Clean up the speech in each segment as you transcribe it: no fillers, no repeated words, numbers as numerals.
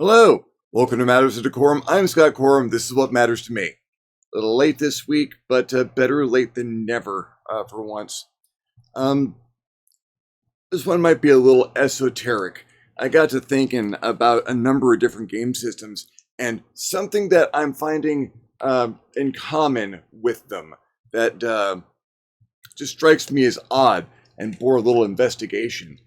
Hello, welcome to Matters of DeCorum. I'm Scott Corum. This is what matters to me. A little late this week, but better late than never for once. This one might be a little esoteric. I got to thinking about a number of different game systems, and something that I'm finding in common with them that just strikes me as odd and bore a little investigation.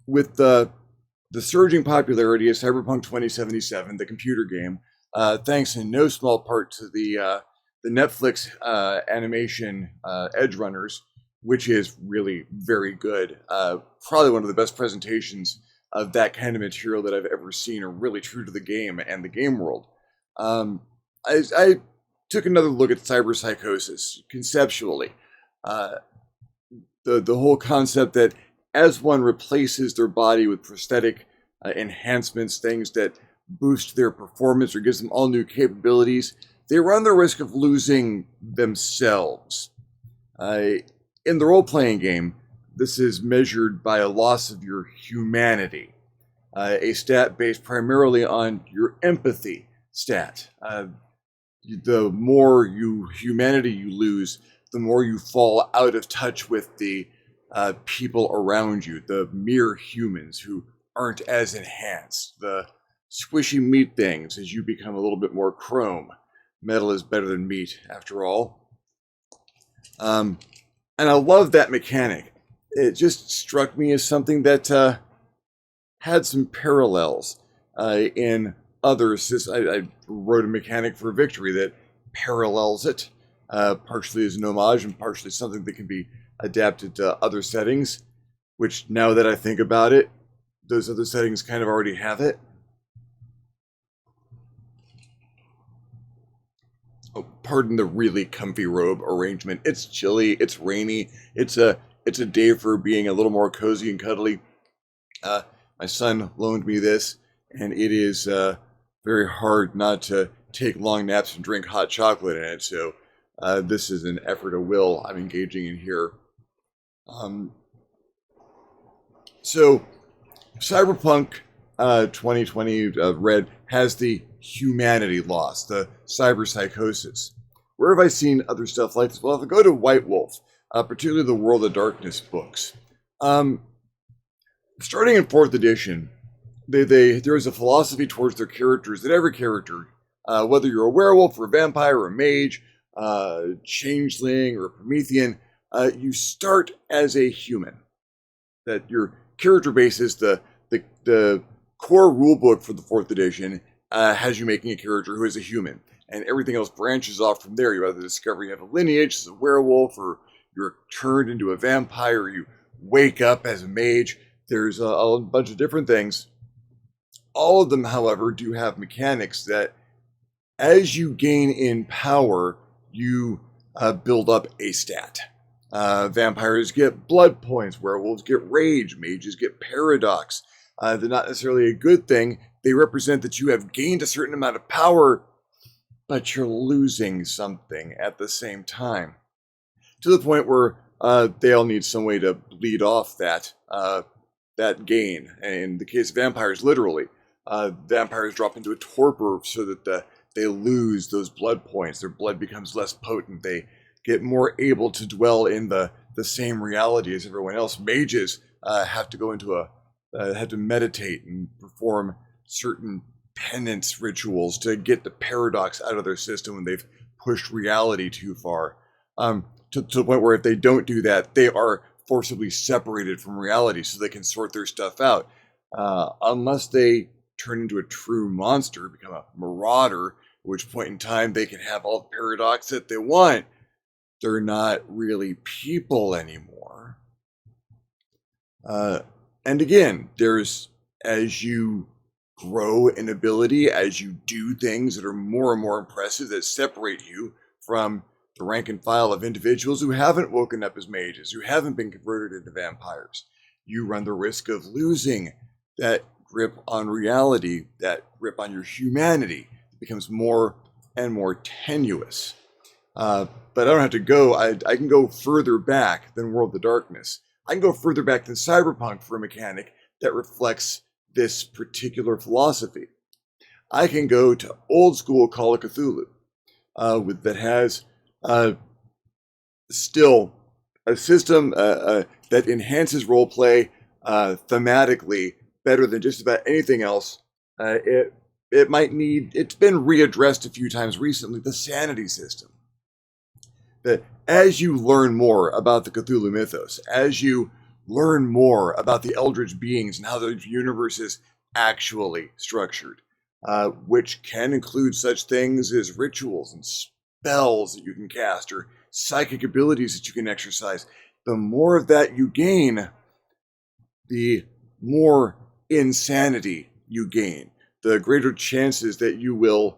With the surging popularity of Cyberpunk 2077, the computer game, thanks in no small part to the Netflix animation Edge Runners, which is really very good. Probably one of the best presentations of that kind of material that I've ever seen, or really true to the game and the game world. I took another look at cyberpsychosis conceptually. The whole concept that as one replaces their body with prosthetic enhancements, things that boost their performance or gives them all new capabilities, they run the risk of losing themselves. In the role-playing game, this is measured by a loss of your humanity, a stat based primarily on your empathy stat. The more humanity you lose, the more you fall out of touch with the people around you, the mere humans who aren't as enhanced, the squishy meat things, as you become a little bit more chrome. Metal is better than meat, after all. And I love that mechanic. It just struck me as something that had some parallels in others. I wrote a mechanic for Victory that parallels it, partially as an homage and partially something that can be adapted to other settings, which now that I think about it, those other settings kind of already have it. Oh, pardon the really comfy robe arrangement. It's chilly, it's rainy, it's a day for being a little more cozy and cuddly. My son loaned me this, and it is very hard not to take long naps and drink hot chocolate in it, so this is an effort of will I'm engaging in here. So Cyberpunk 2020 Red has the humanity loss, the cyberpsychosis. Where have I seen other stuff like this? Well, if I go to White Wolf, particularly the World of Darkness books, starting in 4th edition, there is a philosophy towards their characters that every character, whether you're a werewolf or a vampire or a mage, changeling or a Promethean, you start as a human. That your character base is the core rulebook for the 4th edition has you making a character who is a human, and everything else branches off from there. You either discover you have a lineage as a werewolf, or you're turned into a vampire, or you wake up as a mage. There's a bunch of different things. All of them, however, do have mechanics that as you gain in power, you build up a stat. Vampires get blood points, werewolves get rage, mages get paradox. They're not necessarily a good thing. They represent that you have gained a certain amount of power, but you're losing something at the same time. To the point where they all need some way to bleed off that gain. And in the case of vampires, literally, vampires drop into a torpor so that they lose those blood points. Their blood becomes less potent. They get more able to dwell in the same reality as everyone else. Mages have to go into have to meditate and perform certain penance rituals to get the paradox out of their system when they've pushed reality too far. To the point where if they don't do that, they are forcibly separated from reality so they can sort their stuff out. Unless they turn into a true monster, become a marauder, at which point in time they can have all the paradox that they want. They're not really people anymore. And again, there's, as you grow in ability, as you do things that are more and more impressive, that separate you from the rank and file of individuals who haven't woken up as mages, who haven't been converted into vampires, you run the risk of losing that grip on reality, that grip on your humanity. It becomes more and more tenuous. But I don't have to go. I can go further back than World of Darkness. I can go further back than Cyberpunk for a mechanic that reflects this particular philosophy. I can go to old school Call of Cthulhu that has still a system that enhances roleplay thematically better than just about anything else. It's been readdressed a few times recently, the sanity system. That as you learn more about the Cthulhu mythos, as you learn more about the eldritch beings and how the universe is actually structured, which can include such things as rituals and spells that you can cast or psychic abilities that you can exercise, the more of that you gain, the more insanity you gain, the greater chances that you will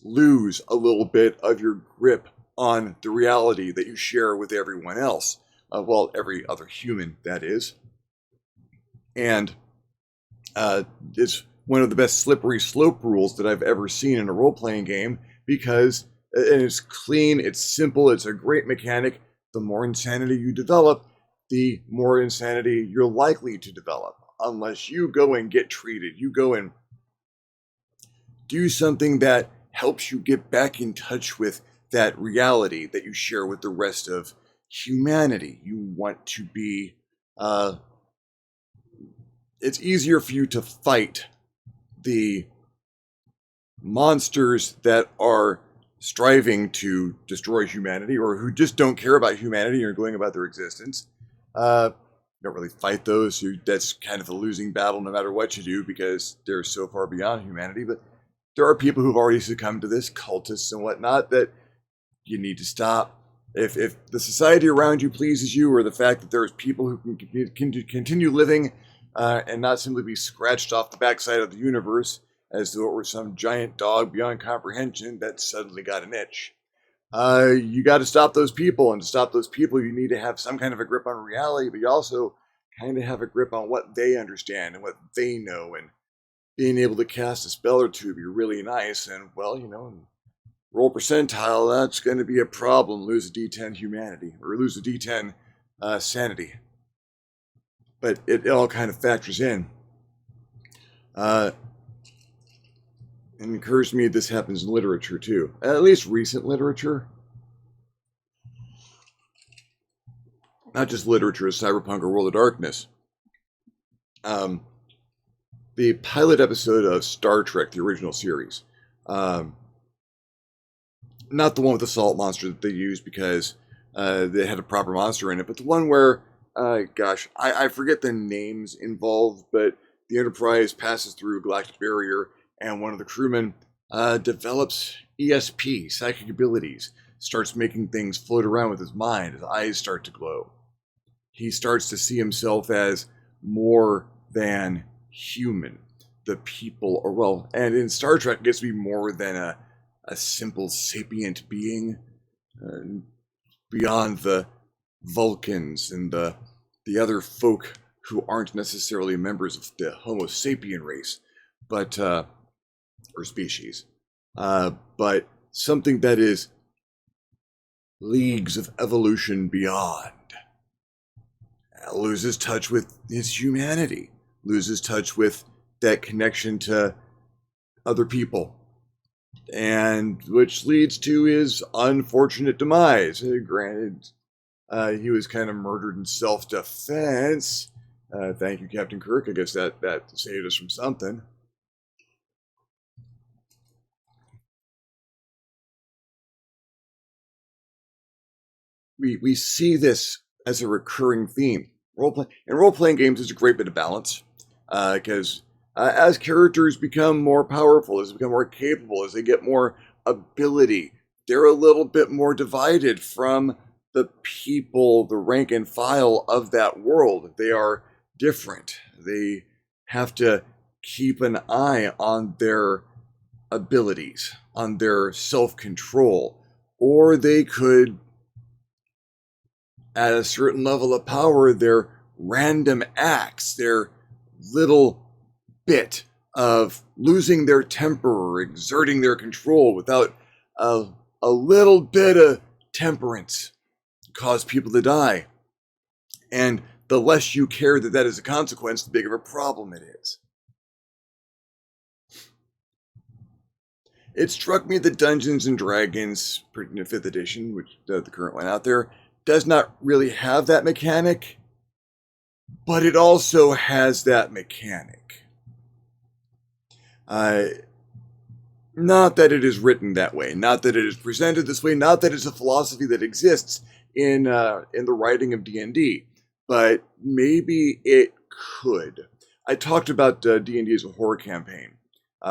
lose a little bit of your grip on the reality that you share with everyone else. Well, every other human, that is. And it's one of the best slippery slope rules that I've ever seen in a role-playing game, because and it's clean, it's simple, it's a great mechanic. The more insanity you develop, the more insanity you're likely to develop. Unless you go and get treated, you go and do something that helps you get back in touch with that reality that you share with the rest of humanity. You want to be, it's easier for you to fight the monsters that are striving to destroy humanity, or who just don't care about humanity or going about their existence. You don't really fight those. That's kind of a losing battle no matter what you do, because they're so far beyond humanity. But there are people who've already succumbed to this, cultists and whatnot, that you need to stop. If the society around you pleases you, or the fact that there's people who can continue living and not simply be scratched off the backside of the universe as though it were some giant dog beyond comprehension that suddenly got an itch. You got to stop those people, and to stop those people, you need to have some kind of a grip on reality, but you also kind of have a grip on what they understand and what they know, and being able to cast a spell or two would be really nice. And, well, roll percentile, that's going to be a problem. Lose a D10 humanity, or lose a D10 sanity. But it all kind of factors in. It occurs to me this happens in literature too, at least recent literature. Not just literature, cyberpunk or World of Darkness. The pilot episode of Star Trek, the original series, not the one with the salt monster that they used because they had a proper monster in it, but the one where, I forget the names involved, but the Enterprise passes through a galactic barrier, and one of the crewmen develops ESP, psychic abilities, starts making things float around with his mind. His eyes start to glow. He starts to see himself as more than human. The people are, well, and in Star Trek, it gets to be more than a simple sapient being, beyond the Vulcans and the other folk who aren't necessarily members of the Homo sapien race, but or species, but something that is leagues of evolution beyond. Loses touch with his humanity, loses touch with that connection to other people, and which leads to his unfortunate demise. Granted, he was kind of murdered in self-defense. Thank you, Captain Kirk. I guess that saved us from something. We see this as a recurring theme. Role-playing games is a great bit of balance, because as characters become more powerful, as they become more capable, as they get more ability, they're a little bit more divided from the people, the rank and file of that world. They are different. They have to keep an eye on their abilities, on their self-control, or they could, at a certain level of power, their random acts, their little bit of losing their temper or exerting their control without a little bit of temperance, cause people to die. And the less you care that that is a consequence, the bigger of a problem it is. It struck me that Dungeons and Dragons, 5th edition, which the current one out there, does not really have that mechanic, but it also has that mechanic. Not that it is written that way, not that it is presented this way, not that it's a philosophy that exists in the writing of D&D, but maybe it could. I talked about D&D as a horror campaign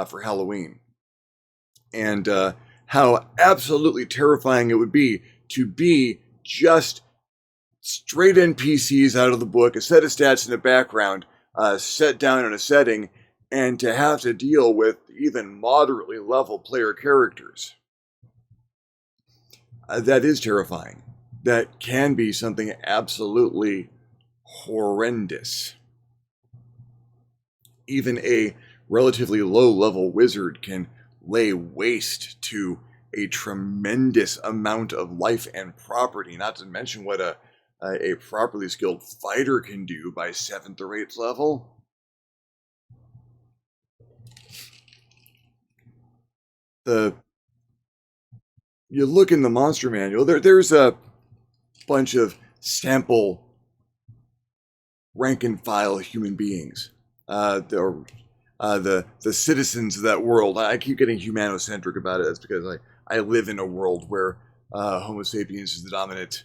for Halloween, and how absolutely terrifying it would be to be just straight NPCs out of the book, a set of stats in the background, set down in a setting, and to have to deal with even moderately level player characters. That is terrifying. That can be something absolutely horrendous. Even a relatively low-level wizard can lay waste to a tremendous amount of life and property, not to mention what a properly skilled fighter can do by 7th or 8th level. You look in the monster manual, there's a bunch of sample rank and file human beings. The citizens of that world. I keep getting humanocentric about it. That's because I live in a world where Homo sapiens is the dominant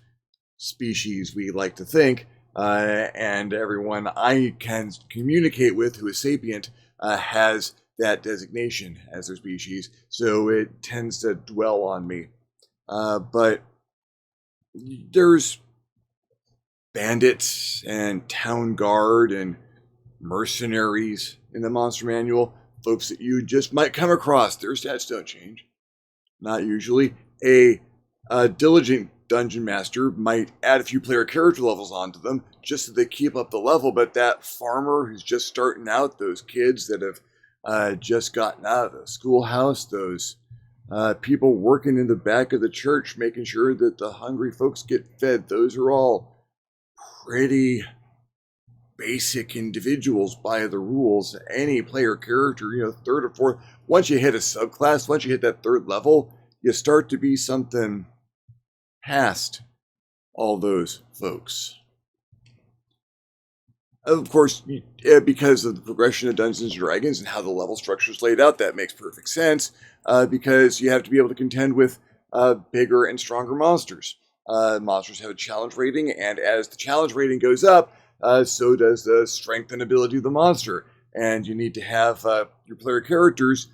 species, we like to think, and everyone I can communicate with who is sapient has that designation as their species, so it tends to dwell on me. But there's bandits and town guard and mercenaries in the monster manual, folks that you just might come across. Their stats don't change. Not usually. A diligent dungeon master might add a few player character levels onto them just so they keep up the level, but that farmer who's just starting out, those kids that have just gotten out of the schoolhouse, those people working in the back of the church making sure that the hungry folks get fed, those are all pretty basic individuals by the rules. Any player character, 3rd or 4th, once you hit a subclass, once you hit that 3rd level, you start to be something past all those folks. Of course, because of the progression of Dungeons & Dragons and how the level structure is laid out, that makes perfect sense, because you have to be able to contend with bigger and stronger monsters. Monsters have a challenge rating, and as the challenge rating goes up, so does the strength and ability of the monster. And you need to have your player characters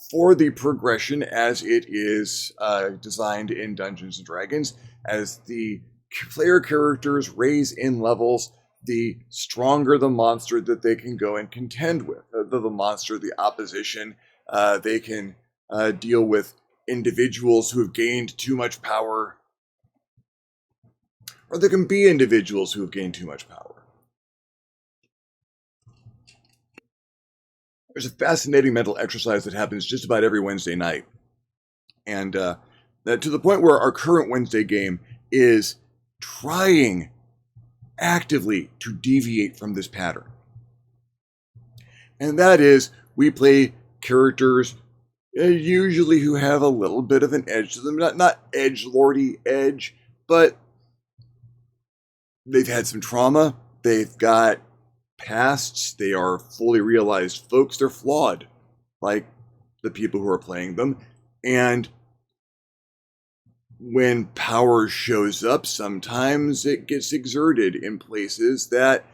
for the progression as it is designed in Dungeons & Dragons. As the player characters raise in levels, the stronger the monster that they can go and contend with. The monster, the opposition, they can deal with individuals who have gained too much power, or there can be individuals who have gained too much power. There's a fascinating mental exercise that happens just about every Wednesday night. And to the point where our current Wednesday game is trying actively to deviate from this pattern. And that is, we play characters usually who have a little bit of an edge to them. Not edgelordy edge, but they've had some trauma. They've got pasts. They are fully realized folks. They're flawed, like the people who are playing them. And when power shows up, sometimes it gets exerted in places that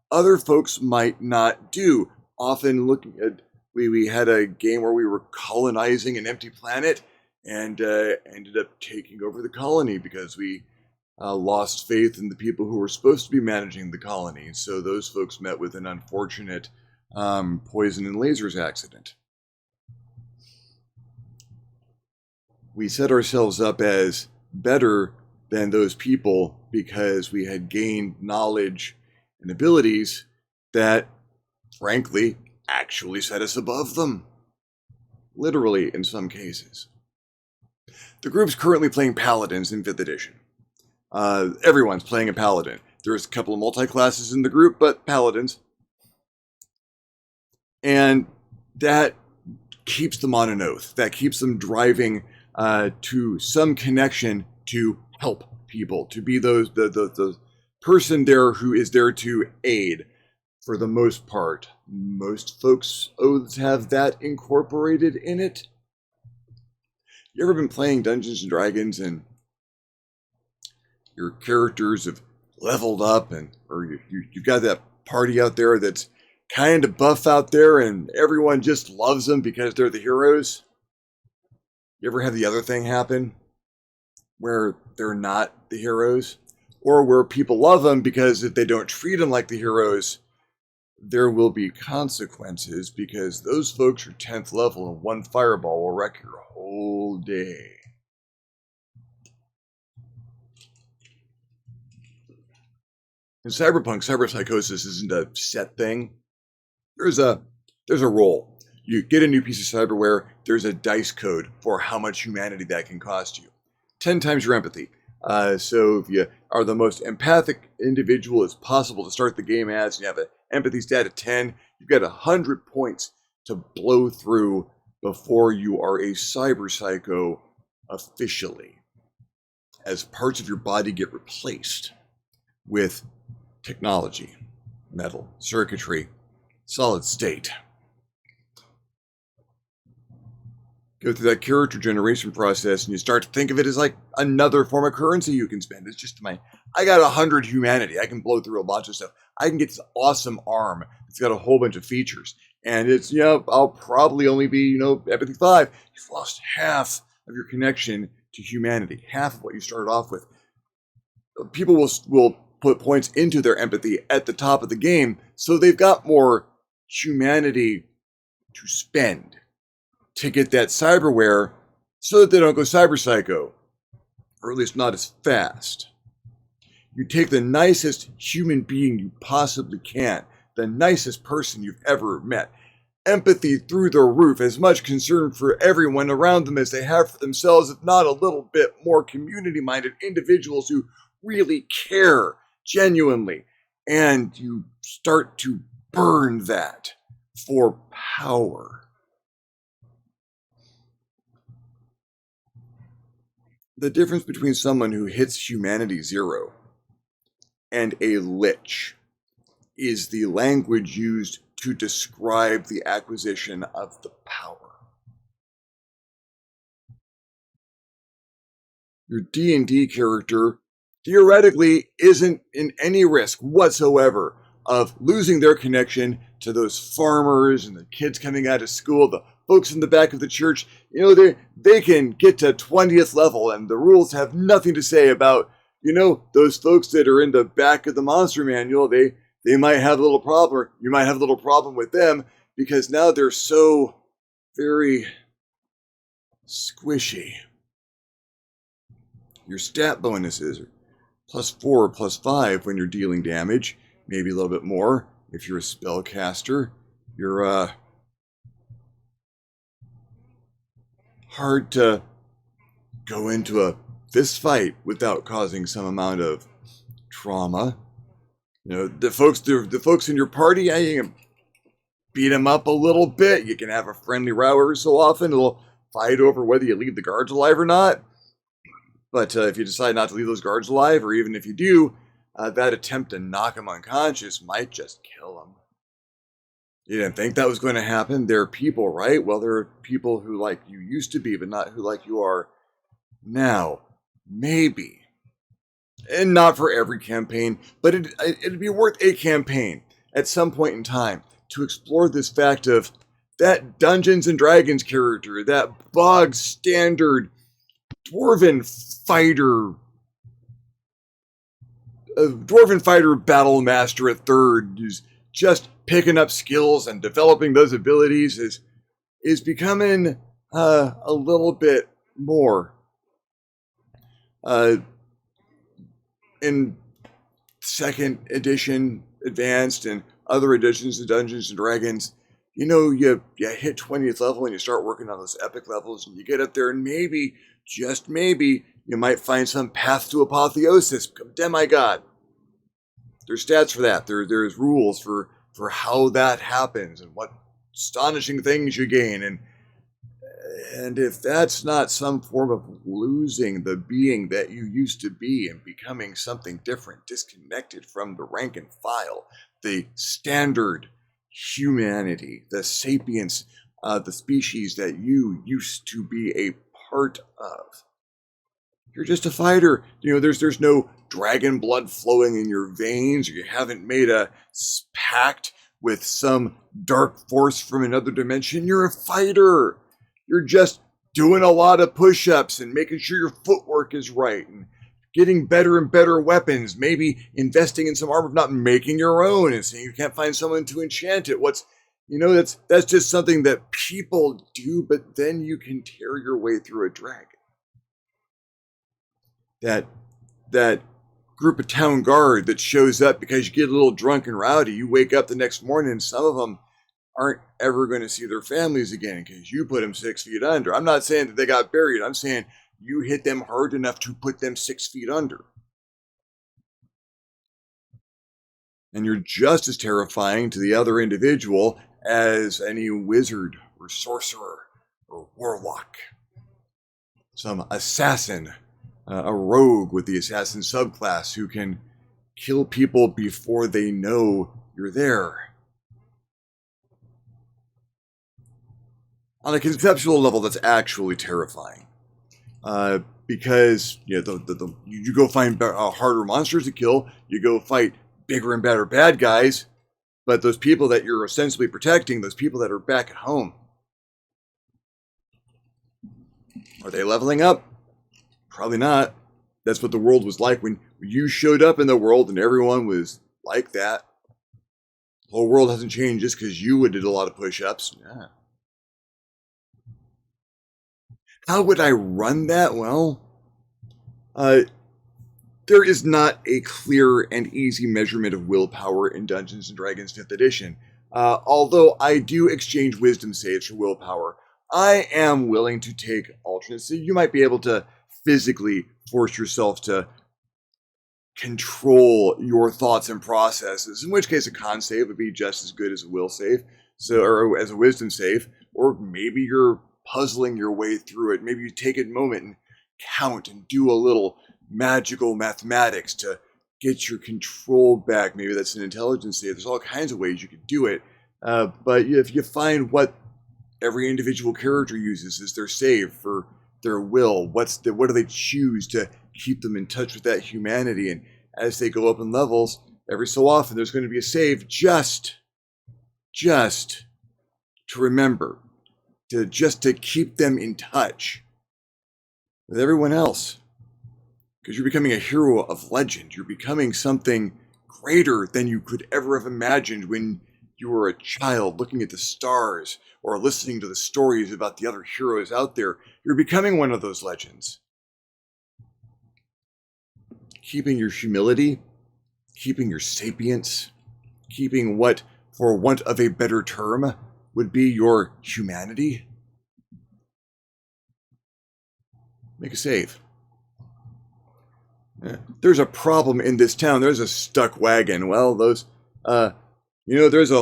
other folks might not do. Often looking at, we had a game where we were colonizing an empty planet and ended up taking over the colony because we lost faith in the people who were supposed to be managing the colony. So those folks met with an unfortunate poison and lasers accident. We set ourselves up as better than those people because we had gained knowledge and abilities that, frankly, actually set us above them. Literally, in some cases. The group's currently playing Paladins in 5th edition. Everyone's playing a Paladin. There's a couple of multi-classes in the group, but paladins. And that keeps them on an oath. That keeps them driving to some connection to help people, to be the person there who is there to aid. For the most part, most folks' oaths have that incorporated in it. You ever been playing Dungeons and Dragons and your characters have leveled up, or you've got that party out there that's kind of buff out there and everyone just loves them because they're the heroes? You ever have the other thing happen where they're not the heroes? Or where people love them because if they don't treat them like the heroes, there will be consequences because those folks are 10th level and one fireball will wreck your whole day. In Cyberpunk, cyberpsychosis isn't a set thing. There's a roll. You get a new piece of cyberware, there's a dice code for how much humanity that can cost you. 10 times your empathy. So if you are the most empathic individual as possible to start the game as, and you have an empathy stat of 10, you've got 100 points to blow through before you are a cyber psycho officially, as parts of your body get replaced with technology, metal, circuitry, solid state. Go through that character generation process and you start to think of it as like another form of currency you can spend. It's just I got 100 humanity. I can blow through a bunch of stuff. I can get this awesome arm. It's got a whole bunch of features. And it's, I'll probably only be, empathy 5. You've lost half of your connection to humanity, half of what you started off with. People will put points into their empathy at the top of the game, so they've got more humanity to spend to get that cyberware so that they don't go cyber psycho, or at least not as fast. You take the nicest human being you possibly can, the nicest person you've ever met, empathy through the roof, as much concern for everyone around them as they have for themselves, if not a little bit more community-minded individuals who really care genuinely, and you start to burn that for power. The difference between someone who hits humanity 0 and a lich is the language used to describe the acquisition of the power. Your D&D character theoretically isn't in any risk whatsoever of losing their connection to those farmers and the kids coming out of school, the folks in the back of the church. They can get to 20th level and the rules have nothing to say about, those folks that are in the back of the monster manual. They might have a little problem, or you might have a little problem with them because now they're so very squishy. Your stat bonuses are +4 or +5 when you're dealing damage, maybe a little bit more if you're a spellcaster. You're hard to go into a fist fight without causing some amount of trauma. The folks in your party, you can beat them up a little bit. You can have a friendly row every so often. They'll fight over whether you leave the guards alive or not. But if you decide not to leave those guards alive, or even if you do, that attempt to knock them unconscious might just kill them. You didn't think that was going to happen? There are people, right? Well, there are people who like you used to be, but not who like you are now. Maybe. And not for every campaign, but it'd be worth a campaign at some point in time to explore this fact of that Dungeons and Dragons character, that bog standard dwarven fighter battle master at 3rd, who's just picking up skills and developing those abilities, is becoming a little bit more. In 2nd edition advanced and other editions of Dungeons and Dragons, you hit 20th level and you start working on those epic levels and you get up there and maybe, just maybe, you might find some path to apotheosis, become demigod. There's stats for that. There's rules for how that happens and what astonishing things you gain. And if that's not some form of losing the being that you used to be and becoming something different, disconnected from the rank and file, the standard humanity, the sapiens, the species that you used to be a part of, you're just a fighter. There's no dragon blood flowing in your veins, or you haven't made a pact with some dark force from another dimension. You're a fighter. You're just doing a lot of push-ups and making sure your footwork is right and getting better and better weapons, maybe investing in some armor, not making your own and saying you can't find someone to enchant it. That's just something that people do, but then you can tear your way through a dragon. That group of town guard that shows up because you get a little drunk and rowdy, you wake up the next morning and some of them aren't ever going to see their families again because you put them 6 feet under. I'm not saying that they got buried. I'm saying you hit them hard enough to put them 6 feet under. And you're just as terrifying to the other individual as any wizard or sorcerer or warlock. Some assassin, a rogue with the assassin subclass who can kill people before they know you're there. On a conceptual level, that's actually terrifying. Because you go find harder monsters to kill, you go fight bigger and better bad guys, but those people that you're ostensibly protecting, those people that are back at home, are they leveling up? Probably not. That's what the world was like when you showed up in the world and everyone was like that. The whole world hasn't changed just because you did a lot of push-ups. Nah. How would I run that? Well, there is not a clear and easy measurement of willpower in Dungeons & Dragons 5th edition. Although I do exchange wisdom saves for willpower, I am willing to take alternates. So you might be able to physically force yourself to control your thoughts and processes, in which case a con save would be just as good as a will save, or as a wisdom save, or maybe you're puzzling your way through it. Maybe you take a moment and count and do a little magical mathematics to get your control back. Maybe that's an intelligence save. There's all kinds of ways you could do it. But if you find what every individual character uses as their save for their will, what do they choose to keep them in touch with that humanity? And as they go up in levels, every so often there's going to be a save just to remember, to keep them in touch with everyone else. Because you're becoming a hero of legend. You're becoming something greater than you could ever have imagined when you were a child looking at the stars or listening to the stories about the other heroes out there. You're becoming one of those legends. Keeping your humility, keeping your sapience, keeping what, for want of a better term, would be your humanity. Make a save. There's a problem in this town. There's a stuck wagon. Well, there's a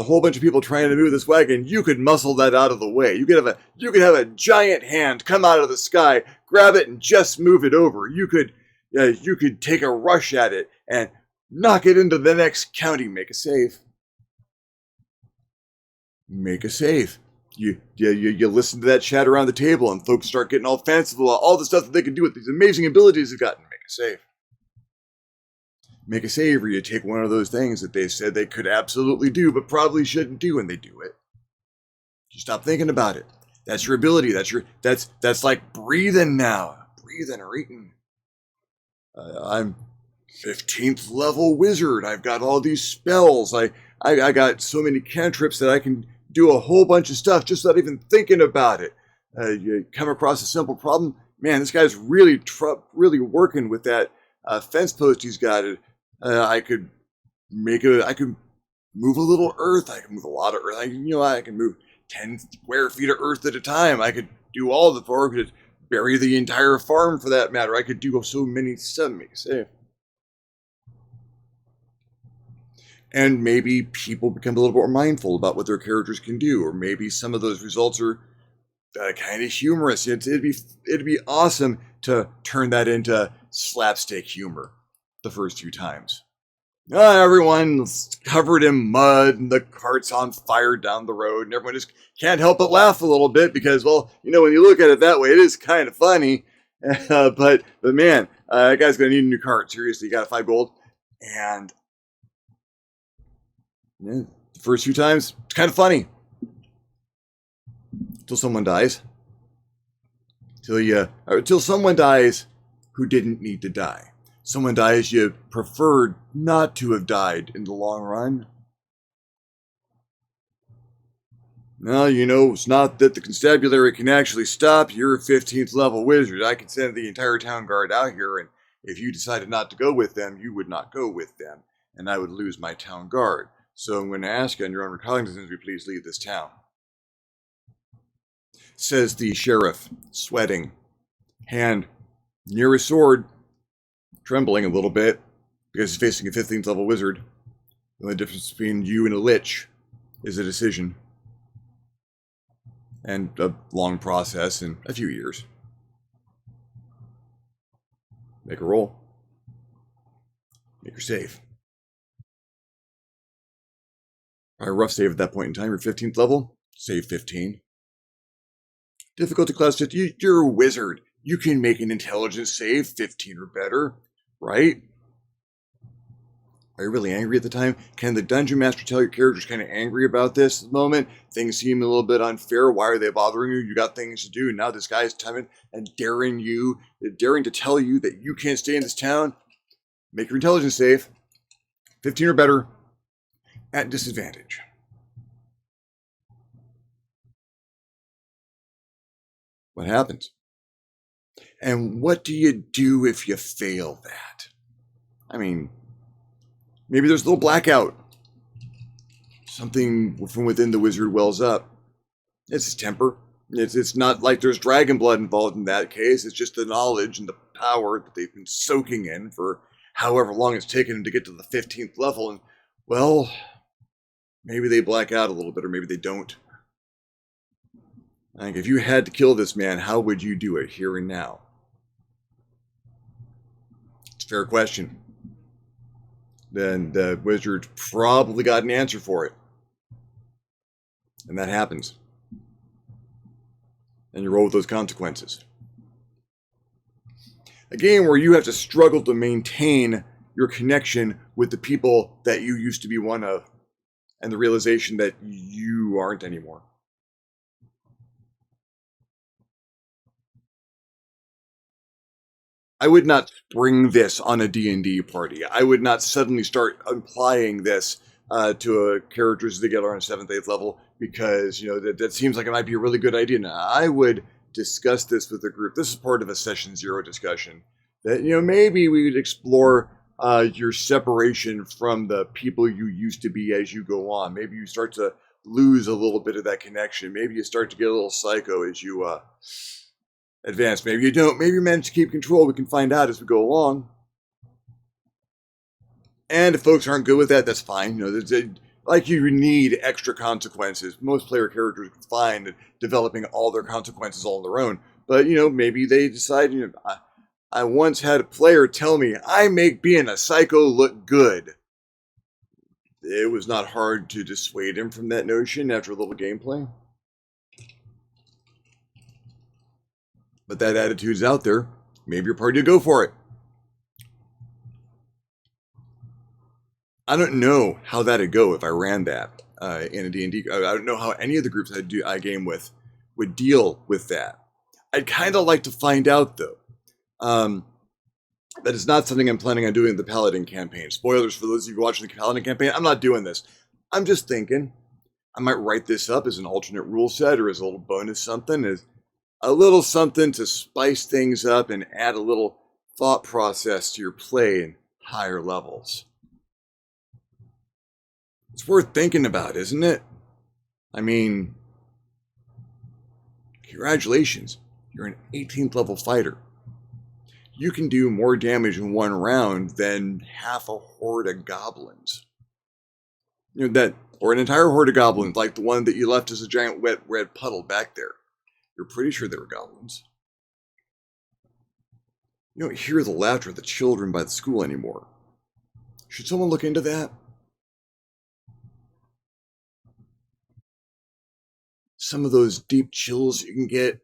whole bunch of people trying to move this wagon. You could muscle that out of the way. You could have a giant hand come out of the sky, grab it, and just move it over. You could take a rush at it and knock it into the next county. Make a save. Make a save. You listen to that chat around the table, and folks start getting all fanciful about all the stuff that they can do with these amazing abilities they've gotten. Make a save. Make a save, or you take one of those things that they said they could absolutely do, but probably shouldn't do, and they do it. You stop thinking about it. That's your ability. That's like breathing now. Breathing or eating. I'm 15th level wizard. I've got all these spells. I got so many cantrips that I can do a whole bunch of stuff just without even thinking about it. You come across a simple problem. Man, this guy's really working with that fence post he's got. I could move a little earth. I can move a lot of earth. I can move 10 square feet of earth at a time. I could do all the farm. I could bury the entire farm for that matter. I could do so many stuff. Make a save. And maybe people become a little more mindful about what their characters can do, or maybe some of those results are kind of humorous. It'd be awesome to turn that into slapstick humor the first few times. Everyone's covered in mud and the cart's on fire down the road, and everyone just can't help but laugh a little bit because, well, when you look at it that way, it is kind of funny. But man, that guy's gonna need a new cart. Seriously, you got 5 gold, and the first few times it's kind of funny until someone dies. Till someone dies who didn't need to die. Someone dies you preferred not to have died in the long run. Well, it's not that the constabulary can actually stop. You're a 15th level wizard. I can send the entire town guard out here, and if you decided not to go with them, you would not go with them, and I would lose my town guard. So I'm going to ask you on your own recognizance, will you please leave this town? Says the sheriff, sweating, hand near his sword, trembling a little bit because he's facing a 15th level wizard. The only difference between you and a lich is a decision. And a long process and a few years. Make a roll. Make your save. Probably a rough save at that point in time. You're 15th level. Save 15. Difficulty class 50. You're a wizard. You can make an intelligence save 15 or better, right? Are you really angry at the time? Can the dungeon master tell your character's kind of angry about this at the moment? Things seem a little bit unfair. Why are they bothering you? You got things to do. And now this guy's coming and daring to tell you that you can't stay in this town. Make your intelligence save. 15 or better. At disadvantage. What happens? And what do you do if you fail that? I mean, maybe there's a little blackout. Something from within the wizard wells up. It's his temper. It's not like there's dragon blood involved in that case. It's just the knowledge and the power that they've been soaking in for however long it's taken them to get to the 15th level. And, well, maybe they black out a little bit, or maybe they don't. I think if you had to kill this man, how would you do it here and now? It's a fair question. Then the wizard probably got an answer for it. And that happens. And you roll with those consequences. A game where you have to struggle to maintain your connection with the people that you used to be one of, and the realization that you aren't anymore. I would not spring this on a D&D party. I would not suddenly start applying this to a characters as they get on a 7th, 8th level because, that seems like it might be a really good idea. Now, I would discuss this with the group. This is part of a session 0 discussion. That, maybe we would explore your separation from the people you used to be as you go on. Maybe you start to lose a little bit of that connection. Maybe you start to get a little psycho as you advance. Maybe you don't. Maybe you manage to keep control. We can find out as we go along. And if folks aren't good with that, that's fine. You need extra consequences. Most player characters find developing all their consequences all on their own. But, maybe they decide, I once had a player tell me, I make being a psycho look good. It was not hard to dissuade him from that notion after a little gameplay. But that attitude's out there. Maybe your party will go for it. I don't know how that'd go if I ran that in a D&D. I don't know how any of the groups I game with would deal with that. I'd kind of like to find out, though. That is not something I'm planning on doing in the Paladin campaign. Spoilers for those of you watching the Paladin campaign. I'm not doing this. I'm just thinking I might write this up as an alternate rule set or as a little bonus something, as a little something to spice things up and add a little thought process to your play in higher levels. It's worth thinking about, isn't it? I mean, congratulations. You're an 18th level fighter. You can do more damage in one round than half a horde of goblins. That, or an entire horde of goblins, like the one that you left as a giant wet red puddle back there. You're pretty sure they were goblins. You don't hear the laughter of the children by the school anymore. Should someone look into that? Some of those deep chills you can get,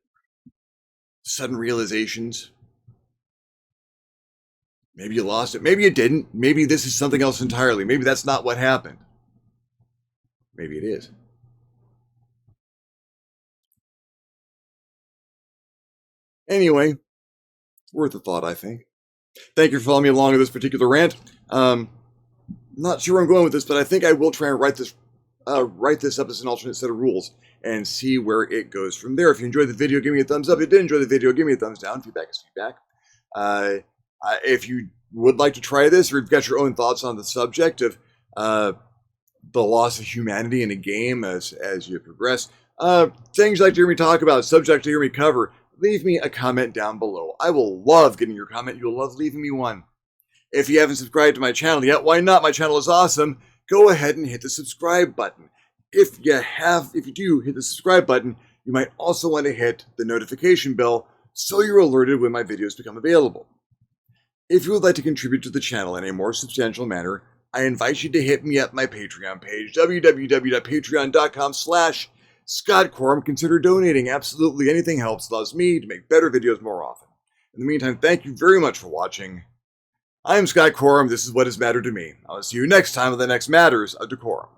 sudden realizations. Maybe you lost it. Maybe you didn't. Maybe this is something else entirely. Maybe that's not what happened. Maybe it is. Anyway, worth a thought, I think. Thank you for following me along with this particular rant. Not sure where I'm going with this, but I think I will try and write this up as an alternate set of rules and see where it goes from there. If you enjoyed the video, give me a thumbs up. If you did enjoy the video, give me a thumbs down. Feedback is feedback. If you would like to try this, or you've got your own thoughts on the subject of the loss of humanity in a game as you progress, things you'd like to hear me talk about, subject to hear me cover, leave me a comment down below. I will love getting your comment. You'll love leaving me one. If you haven't subscribed to my channel yet, why not? My channel is awesome. Go ahead and hit the subscribe button. If you do hit the subscribe button, you might also want to hit the notification bell so you're alerted when my videos become available. If you would like to contribute to the channel in a more substantial manner, I invite you to hit me up my Patreon page, www.patreon.com/ScottCorum. Consider donating. Absolutely anything helps, allows me to make better videos more often. In the meantime, thank you very much for watching. I'm Scott Corum. This is what has mattered to me. I'll see you next time on the next Matters of DeCorum.